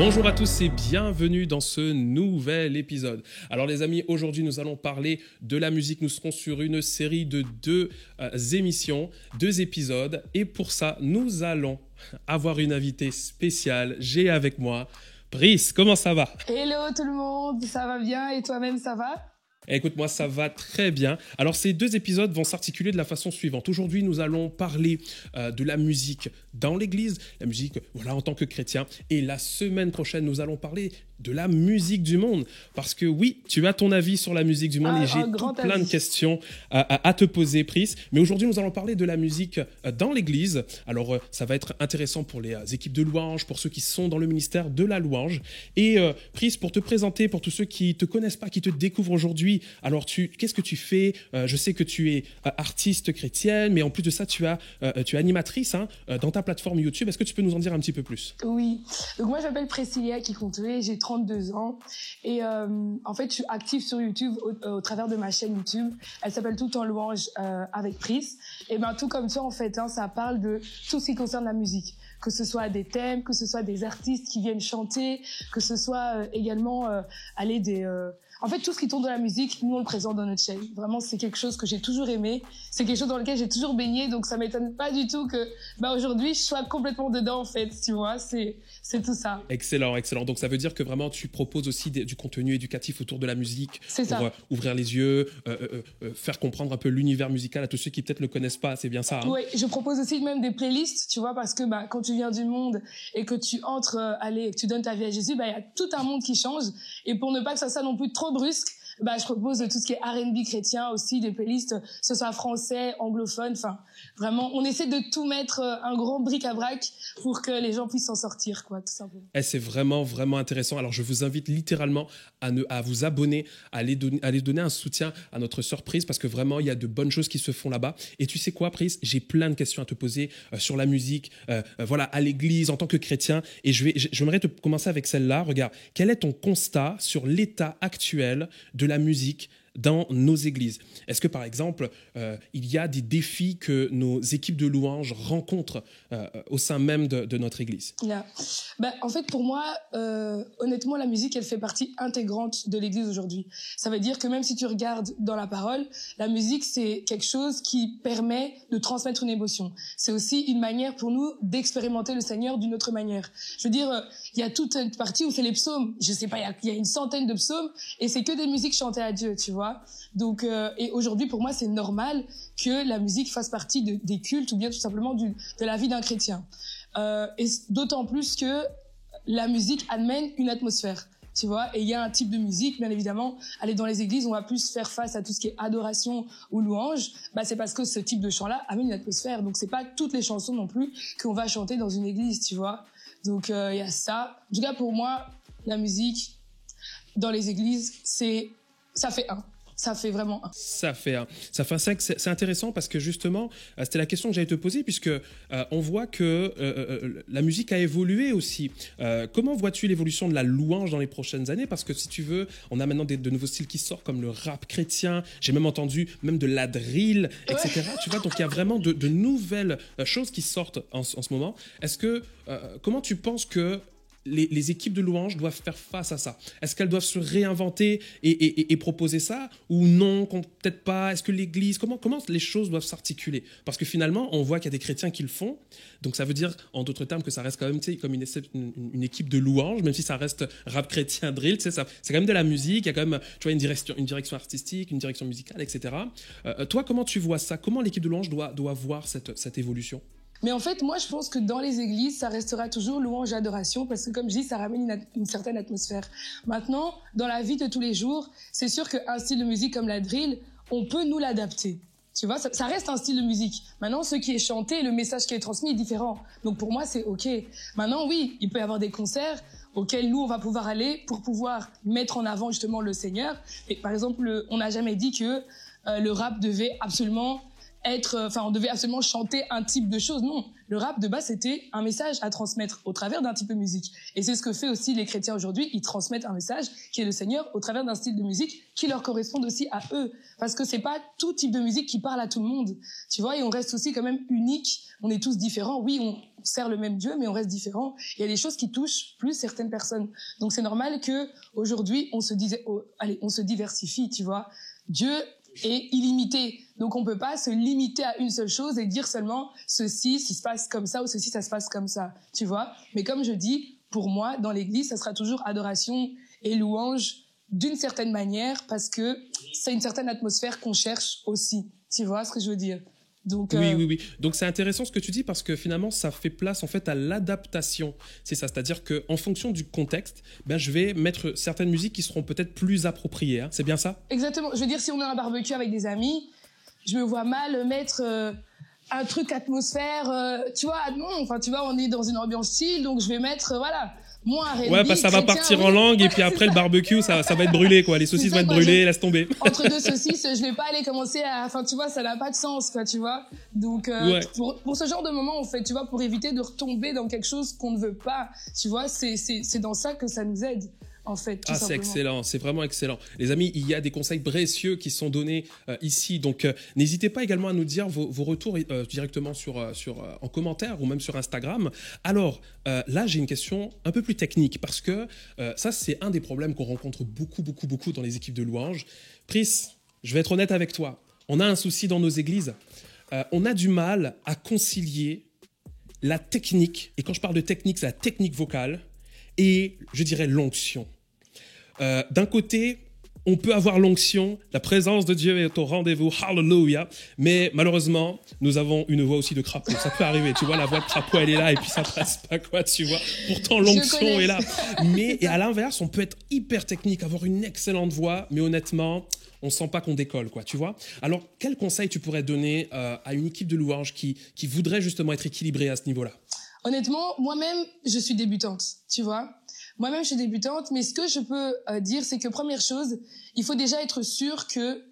Bonjour à tous et bienvenue dans ce nouvel épisode. Alors les amis, aujourd'hui nous allons parler de la musique. Nous serons sur une série de deux émissions, deux épisodes. Et pour ça, nous allons avoir une invitée spéciale. J'ai avec moi Pris. Comment ça va? Hello tout le monde, ça va bien et toi-même ça va? Écoute, moi, ça va très bien. Alors, ces deux épisodes vont s'articuler de la façon suivante. Aujourd'hui, nous allons parler de la musique dans l'Église, la musique voilà, en tant que chrétien. Et la semaine prochaine, nous allons parler de la musique du monde. Parce que oui, tu as ton avis sur la musique du monde et j'ai plein de questions à te poser, Pris. Mais aujourd'hui, nous allons parler de la musique dans l'Église. Alors, ça va être intéressant pour les équipes de louange, pour ceux qui sont dans le ministère de la louange. Et Pris, pour te présenter, pour tous ceux qui ne te connaissent pas, qui te découvrent aujourd'hui, alors, qu'est-ce que tu fais? Je sais que tu es artiste chrétienne, mais en plus de ça, tu es animatrice dans ta plateforme YouTube. Est-ce que tu peux nous en dire un petit peu plus? Oui. Donc, moi, je m'appelle Priscilla Kikontoé, j'ai 32 ans. Et en fait, je suis active sur YouTube au travers de ma chaîne YouTube. Elle s'appelle Tout en louange avec Pris. Et bien, tout comme ça, en fait, ça parle de tout ce qui concerne la musique. Que ce soit des thèmes, que ce soit des artistes qui viennent chanter, que ce soit également En fait, tout ce qui tourne de la musique, nous, on le présente dans notre chaîne. Vraiment, c'est quelque chose que j'ai toujours aimé. C'est quelque chose dans lequel j'ai toujours baigné. Donc, ça m'étonne pas du tout que, aujourd'hui, je sois complètement dedans, en fait. Tu vois, c'est tout ça. Excellent, excellent. Donc, ça veut dire que vraiment, tu proposes aussi du contenu éducatif autour de la musique. C'est ça. Pour ouvrir les yeux, faire comprendre un peu l'univers musical à tous ceux qui peut-être le connaissent pas. C'est bien ça, hein? Oui, je propose aussi même des playlists, tu vois, parce que, quand tu viens du monde et que tu entres, que tu donnes ta vie à Jésus, il y a tout un monde qui change. Et pour ne pas que ça soit non plus trop brusque, je propose tout ce qui est R&B chrétien aussi, des playlists, que ce soit français, anglophone, enfin, vraiment, on essaie de tout mettre un grand bric-à-brac pour que les gens puissent s'en sortir, quoi, tout simplement. Et c'est vraiment, vraiment intéressant. Alors, je vous invite littéralement à vous abonner, à aller donner un soutien à notre surprise parce que vraiment, il y a de bonnes choses qui se font là-bas. Et tu sais quoi, Pris? J'ai plein de questions à te poser sur la musique, voilà, à l'église, en tant que chrétien. Et j'aimerais te commencer avec celle-là. Regarde, quel est ton constat sur l'état actuel de la musique dans nos églises? Est-ce que, par exemple, il y a des défis que nos équipes de louanges rencontrent au sein même de notre église? Yeah. En fait, pour moi, honnêtement, la musique, elle fait partie intégrante de l'église aujourd'hui. Ça veut dire que même si tu regardes dans la parole, la musique, c'est quelque chose qui permet de transmettre une émotion. C'est aussi une manière pour nous d'expérimenter le Seigneur d'une autre manière. Je veux dire, il y a toute une partie où c'est les psaumes. Je sais pas, il y a une centaine de psaumes et c'est que des musiques chantées à Dieu, tu vois. Donc, et aujourd'hui, pour moi, c'est normal que la musique fasse partie des cultes ou bien tout simplement de la vie d'un chrétien. Et d'autant plus que la musique amène une atmosphère, tu vois. Et il y a un type de musique, bien évidemment, aller dans les églises, on va plus faire face à tout ce qui est adoration ou louange. C'est parce que ce type de chant-là amène une atmosphère. Donc, c'est pas toutes les chansons non plus qu'on va chanter dans une église, tu vois. Donc, il y a ça. En tout cas, pour moi, la musique dans les églises, ça fait un. Ça fait vraiment un. Ça fait un. C'est intéressant parce que justement, c'était la question que j'allais te poser puisque on voit que la musique a évolué aussi. Comment vois-tu l'évolution de la louange dans les prochaines années? Parce que si tu veux, on a maintenant de nouveaux styles qui sortent comme le rap chrétien. J'ai même entendu même de la drill, etc. Ouais. Tu vois, donc il y a vraiment de nouvelles choses qui sortent en ce moment. Est-ce que comment tu penses que les équipes de louange doivent faire face à ça? Est-ce qu'elles doivent se réinventer et proposer ça? Ou non, peut-être pas? Est-ce que l'Église... Comment les choses doivent s'articuler? Parce que finalement, on voit qu'il y a des chrétiens qui le font. Donc ça veut dire, en d'autres termes, que ça reste quand même comme une équipe de louange, même si ça reste rap chrétien, drill. C'est quand même de la musique, il y a quand même une direction artistique, une direction musicale, etc. Toi, comment tu vois ça? Comment l'équipe de louange doit voir cette évolution? Mais en fait, moi, je pense que dans les églises, ça restera toujours louange et adoration parce que, comme je dis, ça ramène une certaine atmosphère. Maintenant, dans la vie de tous les jours, c'est sûr qu'un style de musique comme la drill, on peut nous l'adapter. Tu vois, ça reste un style de musique. Maintenant, ce qui est chanté, le message qui est transmis est différent. Donc, pour moi, c'est OK. Maintenant, oui, il peut y avoir des concerts auxquels nous, on va pouvoir aller pour pouvoir mettre en avant justement le Seigneur. Et par exemple, on n'a jamais dit que le rap devait absolument on devait absolument chanter un type de choses. Non, le rap de base c'était un message à transmettre au travers d'un type de musique. Et c'est ce que fait aussi les chrétiens aujourd'hui. Ils transmettent un message qui est le Seigneur au travers d'un style de musique qui leur correspond aussi à eux. Parce que c'est pas tout type de musique qui parle à tout le monde. Tu vois, et on reste aussi quand même unique. On est tous différents. Oui, on sert le même Dieu, mais on reste différents. Il y a des choses qui touchent plus certaines personnes. Donc c'est normal que aujourd'hui on se diversifie. Tu vois, Dieu est illimité. Donc on peut pas se limiter à une seule chose et dire seulement ceci se passe comme ça ou ceci ça se passe comme ça, tu vois. Mais comme je dis, pour moi, dans l'église, ça sera toujours adoration et louange d'une certaine manière parce que c'est une certaine atmosphère qu'on cherche aussi. Tu vois ce que je veux dire? Donc, oui. Donc c'est intéressant ce que tu dis parce que finalement ça fait place en fait à l'adaptation. C'est ça, c'est-à-dire que en fonction du contexte, ben je vais mettre certaines musiques qui seront peut-être plus appropriées. Hein. C'est bien ça? Exactement. Je veux dire, si on a un barbecue avec des amis, je me vois mal mettre un truc atmosphère. Tu vois, non. Enfin, tu vois, on est dans une ambiance chill, donc je vais mettre voilà. Moi, un R&B, ouais, parce que ça va partir en langue et puis après le barbecue, ça va être brûlé, quoi. Les saucisses vont être brûlées, laisse tomber. Entre deux saucisses, je vais pas aller commencer à, enfin, tu vois, ça n'a pas de sens, quoi, tu vois. Donc, pour ce genre de moment, en fait, tu vois, pour éviter de retomber dans quelque chose qu'on ne veut pas, tu vois, c'est dans ça que ça nous aide. En fait, c'est excellent, c'est vraiment excellent. Les amis, il y a des conseils précieux qui sont donnés ici, donc n'hésitez pas également à nous dire vos retours directement en commentaire ou même sur Instagram. Alors là, j'ai une question un peu plus technique parce que ça, c'est un des problèmes qu'on rencontre beaucoup dans les équipes de louanges. Pris, je vais être honnête avec toi, on a un souci dans nos églises. On a du mal à concilier la technique, et quand je parle de technique, c'est la technique vocale, et je dirais l'onction. D'un côté, on peut avoir l'onction, la présence de Dieu est au rendez-vous, hallelujah, mais malheureusement, nous avons une voix aussi de crapaud. Ça peut arriver, tu vois, la voix de crapaud, elle est là et puis ça passe pas, quoi, tu vois. Pourtant, l'onction est là. Mais et à l'inverse, on peut être hyper technique, avoir une excellente voix, mais honnêtement, on sent pas qu'on décolle, quoi, tu vois. Alors, quel conseil tu pourrais donner à une équipe de louanges qui voudrait justement être équilibrée à ce niveau-là? Honnêtement, moi-même, je suis débutante, tu vois. Moi-même, je suis débutante, mais ce que je peux dire, c'est que première chose, il faut déjà être sûr que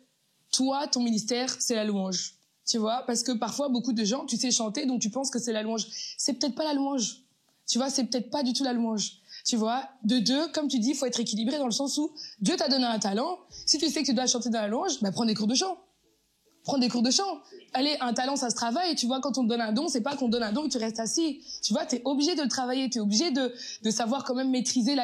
toi, ton ministère, c'est la louange, tu vois. Parce que parfois, beaucoup de gens, tu sais chanter, donc tu penses que c'est la louange. C'est peut-être pas la louange, tu vois, c'est peut-être pas du tout la louange. Tu vois, de deux, comme tu dis, il faut être équilibré dans le sens où Dieu t'a donné un talent. Si tu sais que tu dois chanter dans la louange, bah prends des cours de chant. Prends des cours de chant. Allez, un talent, ça se travaille. Tu vois, quand on te donne un don, c'est pas qu'on te donne un don et tu restes assis. Tu vois, t'es obligé de le travailler. T'es obligé de savoir quand même maîtriser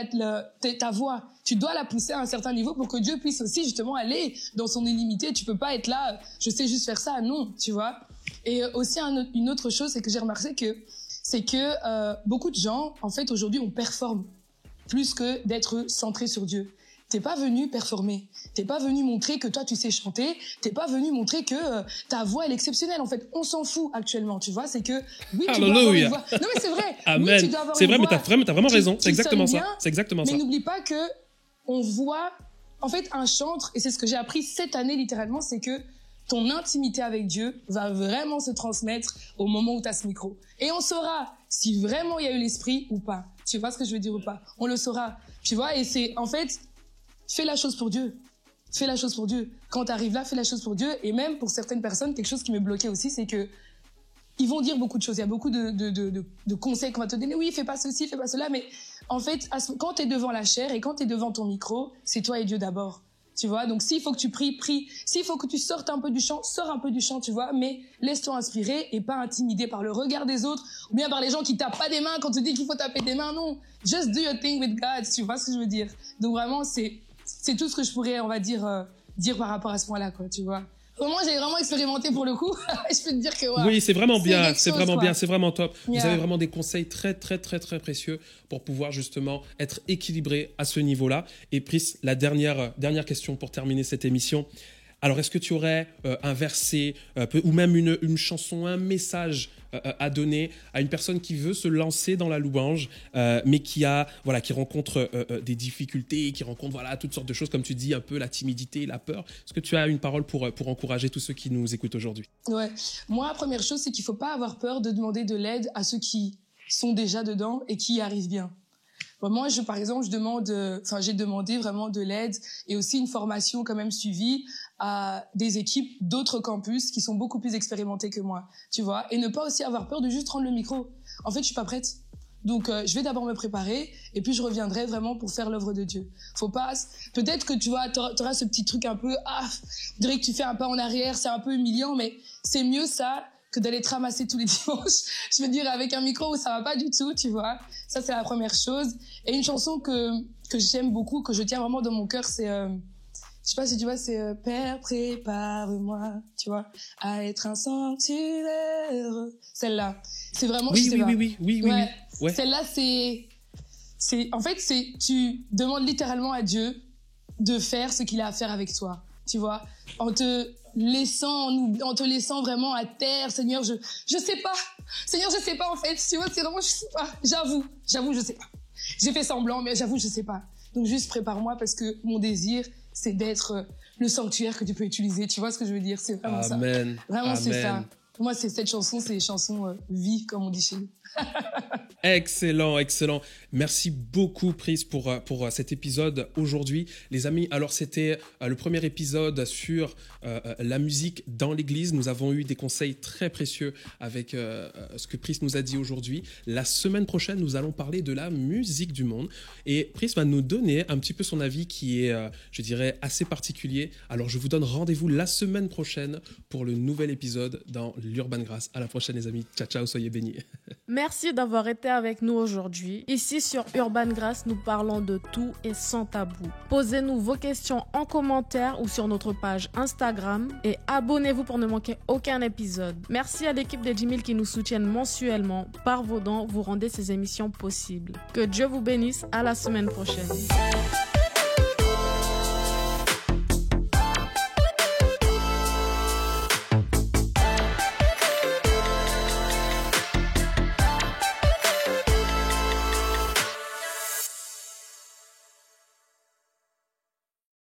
ta voix. Tu dois la pousser à un certain niveau pour que Dieu puisse aussi justement aller dans son illimité. Tu peux pas être là, je sais juste faire ça. Non, tu vois. Et aussi une autre chose, c'est que j'ai remarqué que beaucoup de gens, en fait, aujourd'hui, on performe plus que d'être centré sur Dieu. T'es pas venu performer. T'es pas venu montrer que toi tu sais chanter. T'es pas venu montrer que ta voix elle est exceptionnelle. En fait, on s'en fout actuellement. Tu vois, c'est que oui, tu dois avoir une voix. Non mais c'est vrai. Amen. Oui, tu dois avoir c'est une vrai, voix mais t'as vraiment raison. C'est exactement ça. C'est exactement ça. Mais n'oublie pas que on voit. En fait, un chantre, et c'est ce que j'ai appris cette année littéralement, c'est que ton intimité avec Dieu va vraiment se transmettre au moment où tu as ce micro. Et on saura si vraiment il y a eu l'esprit ou pas. Tu vois ce que je veux dire ou pas? On le saura. Tu vois, et c'est en fait. Fais la chose pour Dieu. Fais la chose pour Dieu. Quand tu arrives là, fais la chose pour Dieu. Et même pour certaines personnes, quelque chose qui me bloquait aussi, c'est que ils vont dire beaucoup de choses. Il y a beaucoup de conseils qu'on va te donner. Oui, fais pas ceci, fais pas cela. Mais en fait, quand tu es devant la chair et quand tu es devant ton micro, c'est toi et Dieu d'abord. Tu vois, donc s'il faut que tu pries, prie. S'il faut que tu sortes un peu du chant, sors un peu du chant, tu vois. Mais laisse-toi inspirer et pas intimider par le regard des autres ou bien par les gens qui tapent pas des mains quand tu dis qu'il faut taper des mains. Non, just do your thing with God. Tu vois ce que je veux dire? Donc vraiment, c'est tout ce que je pourrais, on va dire, dire par rapport à ce point-là, quoi, tu vois. Moi, j'ai vraiment expérimenté pour le coup. Je peux te dire que ouais, oui, c'est vraiment bien, c'est vraiment bien, c'est vraiment top. Yeah. Vous avez vraiment des conseils très précieux pour pouvoir justement être équilibré à ce niveau-là. Et Pris, la dernière question pour terminer cette émission. Alors, est-ce que tu aurais un verset ou même une chanson, un message à donner à une personne qui veut se lancer dans la louange, mais qui rencontre des difficultés, qui rencontre toutes sortes de choses, comme tu dis, un peu la timidité, la peur. Est-ce que tu as une parole pour encourager tous ceux qui nous écoutent aujourd'hui? Ouais. Moi, la première chose, c'est qu'il ne faut pas avoir peur de demander de l'aide à ceux qui sont déjà dedans et qui y arrivent bien. Moi, par exemple, j'ai demandé vraiment de l'aide et aussi une formation quand même suivie à des équipes d'autres campus qui sont beaucoup plus expérimentées que moi, tu vois, et ne pas aussi avoir peur de juste prendre le micro. En fait, je suis pas prête. Donc, je vais d'abord me préparer et puis je reviendrai vraiment pour faire l'œuvre de Dieu. Faut pas, peut-être que tu vois, t'auras ce petit truc un peu, je dirais que tu fais un pas en arrière, c'est un peu humiliant, mais c'est mieux ça que d'aller te ramasser tous les dimanches. Je veux dire, avec un micro où ça va pas du tout, tu vois. Ça, c'est la première chose. Et une chanson que j'aime beaucoup, que je tiens vraiment dans mon cœur, c'est, je sais pas si tu vois, c'est Père, prépare-moi, tu vois, à être un sanctuaire. Celle-là, c'est vraiment. Oui. Ouais. Celle-là, en fait, tu demandes littéralement à Dieu de faire ce qu'il a à faire avec toi, tu vois, en te laissant vraiment à terre. Seigneur, je sais pas. Seigneur, je sais pas en fait. Tu vois, c'est vraiment je sais pas. J'avoue, je sais pas. J'ai fait semblant, mais j'avoue, je sais pas. Donc juste prépare-moi parce que mon désir, c'est d'être le sanctuaire que tu peux utiliser. Tu vois ce que je veux dire? C'est vraiment ça. Vraiment, c'est ça. Pour moi, cette chanson, c'est les chansons vie, comme on dit chez nous. Excellent. Merci beaucoup, Pris, pour cet épisode aujourd'hui. Les amis, alors c'était le premier épisode sur la musique dans l'église. Nous avons eu des conseils très précieux avec ce que Pris nous a dit aujourd'hui. La semaine prochaine, nous allons parler de la musique du monde. Et Pris va nous donner un petit peu son avis qui est, je dirais, assez particulier. Alors, je vous donne rendez-vous la semaine prochaine pour le nouvel épisode dans l'Urban Grass. À la prochaine, les amis. Ciao, ciao, soyez bénis. Merci d'avoir été avec nous aujourd'hui. Ici sur Urban Grass, nous parlons de tout et sans tabou. Posez-nous vos questions en commentaire ou sur notre page Instagram et abonnez-vous pour ne manquer aucun épisode. Merci à l'équipe des 10 000 qui nous soutiennent mensuellement. Par vos dons, vous rendez ces émissions possibles. Que Dieu vous bénisse. À la semaine prochaine.